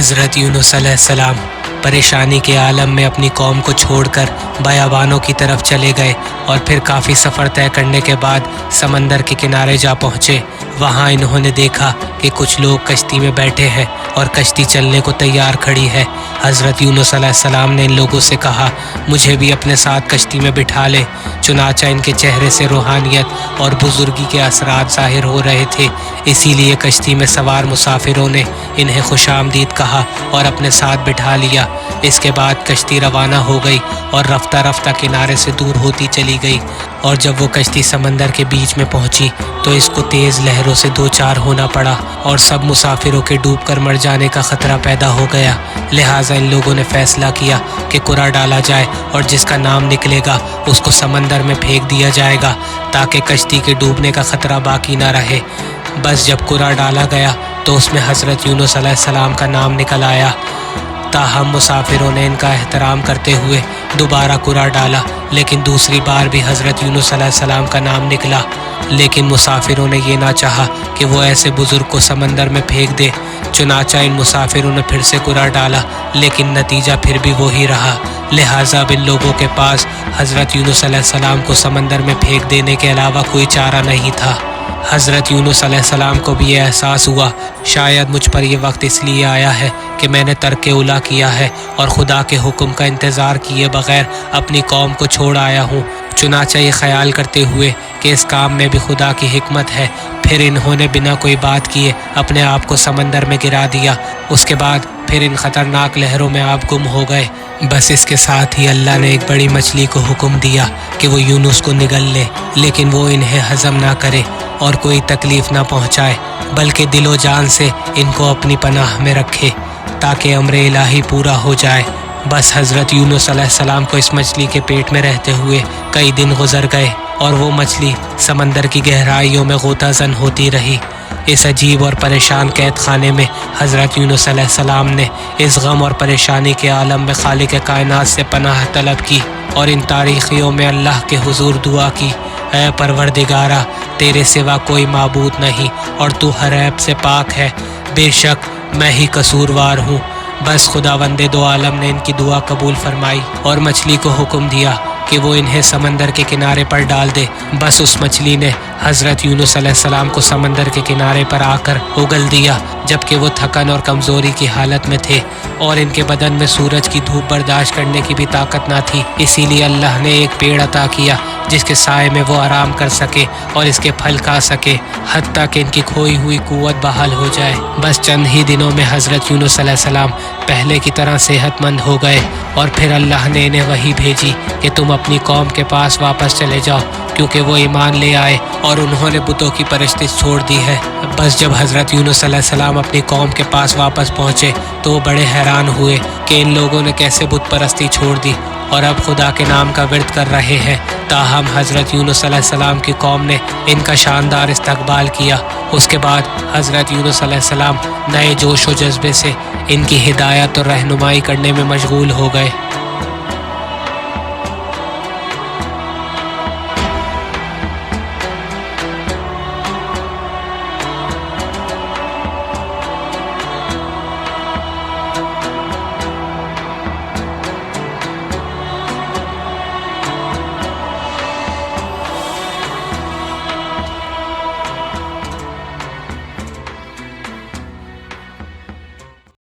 حضرت یونس علیہ السلام پریشانی کے عالم میں اپنی قوم کو چھوڑ کر بیابانوں کی طرف چلے گئے اور پھر کافی سفر طے کرنے کے بعد سمندر کے کنارے جا پہنچے۔ وہاں انہوں نے دیکھا کہ کچھ لوگ کشتی میں بیٹھے ہیں اور کشتی چلنے کو تیار کھڑی ہے۔ حضرت یونس علیہ السلام نے ان لوگوں سے کہا، مجھے بھی اپنے ساتھ کشتی میں بٹھا لے۔ چنانچہ ان کے چہرے سے روحانیت اور بزرگی کے اثرات ظاہر ہو رہے تھے، اسی لیے کشتی میں سوار مسافروں نے انہیں خوش آمدید کہا اور اپنے ساتھ بٹھا لیا۔ اس کے بعد کشتی روانہ ہو گئی اور رفتہ رفتہ کنارے سے دور ہوتی چلی گئی، اور جب وہ کشتی سمندر کے بیچ میں پہنچی تو اس کو تیز لہروں سے دوچار ہونا پڑا اور سب مسافروں کے ڈوب کر مر جانے کا خطرہ پیدا ہو گیا۔ لہٰذا ان لوگوں نے فیصلہ کیا کہ قرعہ ڈالا جائے اور جس کا نام نکلے گا اس کو سمندر میں پھینک دیا جائے گا تاکہ کشتی کے ڈوبنے کا خطرہ باقی نہ رہے۔ بس جب قرعہ ڈالا گیا تو اس میں حضرت یونس علیہ السلام کا نام نکل آیا۔ تاہم مسافروں نے ان کا احترام کرتے ہوئے دوبارہ قرعہ ڈالا، لیکن دوسری بار بھی حضرت یونس علیہ السلام کا نام نکلا، لیکن مسافروں نے یہ نہ چاہا کہ وہ ایسے بزرگ کو سمندر میں پھینک دے۔ چنانچہ ان مسافروں نے پھر سے قرعہ ڈالا، لیکن نتیجہ پھر بھی وہی رہا۔ لہٰذا اب ان لوگوں کے پاس حضرت یونس علیہ السلام کو سمندر میں پھینک دینے کے علاوہ کوئی چارہ نہیں تھا۔ حضرت یونس علیہ السلام کو بھی یہ احساس ہوا، شاید مجھ پر یہ وقت اس لیے آیا ہے کہ میں نے ترک اولیٰ کیا ہے اور خدا کے حکم کا انتظار کیے بغیر اپنی قوم کو چھوڑ آیا ہوں۔ چنانچہ یہ خیال کرتے ہوئے کہ اس کام میں بھی خدا کی حکمت ہے، پھر انہوں نے بنا کوئی بات کیے اپنے آپ کو سمندر میں گرا دیا۔ اس کے بعد پھر ان خطرناک لہروں میں آپ گم ہو گئے۔ بس اس کے ساتھ ہی اللہ نے ایک بڑی مچھلی کو حکم دیا کہ وہ یونس کو نگل لے، لیکن وہ انہیں ہضم نہ کرے اور کوئی تکلیف نہ پہنچائے، بلکہ دل و جان سے ان کو اپنی پناہ میں رکھے تاکہ امر الہی پورا ہو جائے۔ بس حضرت یونس علیہ السلام کو اس مچھلی کے پیٹ میں رہتے ہوئے کئی دن گزر گئے اور وہ مچھلی سمندر کی گہرائیوں میں غوطہ زن ہوتی رہی۔ اس عجیب اور پریشان قید خانے میں حضرت یونس علیہ السلام نے اس غم اور پریشانی کے عالم میں خالق کائنات سے پناہ طلب کی اور ان تاریخیوں میں اللہ کے حضور دعا کی، اے پروردگارا، تیرے سوا کوئی معبود نہیں اور تو ہر عیب سے پاک ہے، بے شک میں ہی قصوروار ہوں۔ بس خداوند دو عالم نے ان کی دعا قبول فرمائی اور مچھلی کو حکم دیا کہ وہ انہیں سمندر کے کنارے پر ڈال دے۔ بس اس مچھلی نے حضرت یونس علیہ السلام کو سمندر کے کنارے پر آ کر اگل دیا، جبکہ وہ تھکن اور کمزوری کی حالت میں تھے اور ان کے بدن میں سورج کی دھوپ برداشت کرنے کی بھی طاقت نہ تھی۔ اسی لیے اللہ نے ایک پیڑ عطا کیا جس کے سائے میں وہ آرام کر سکے اور اس کے پھل کھا سکے حتیٰ کہ ان کی کھوئی ہوئی قوت بحال ہو جائے۔ بس چند ہی دنوں میں حضرت یونس علیہ السلام پہلے کی طرح صحت مند ہو گئے، اور پھر اللہ نے انہیں وحی بھیجی کہ تم اپنی قوم کے پاس واپس چلے جاؤ، کیونکہ وہ ایمان لے آئے اور انہوں نے بتوں کی پرستش چھوڑ دی ہے۔ بس جب حضرت یونس علیہ السلام اپنی قوم کے پاس واپس پہنچے تو وہ بڑے حیران ہوئے کہ ان لوگوں نے کیسے بت پرستی چھوڑ دی اور اب خدا کے نام کا ورد کر رہے ہیں۔ تاہم حضرت یونس علیہ السلام کی قوم نے ان کا شاندار استقبال کیا۔ اس کے بعد حضرت یونس علیہ السلام نئے جوش و جذبے سے ان کی ہدایت اور رہنمائی کرنے میں مشغول ہو گئے۔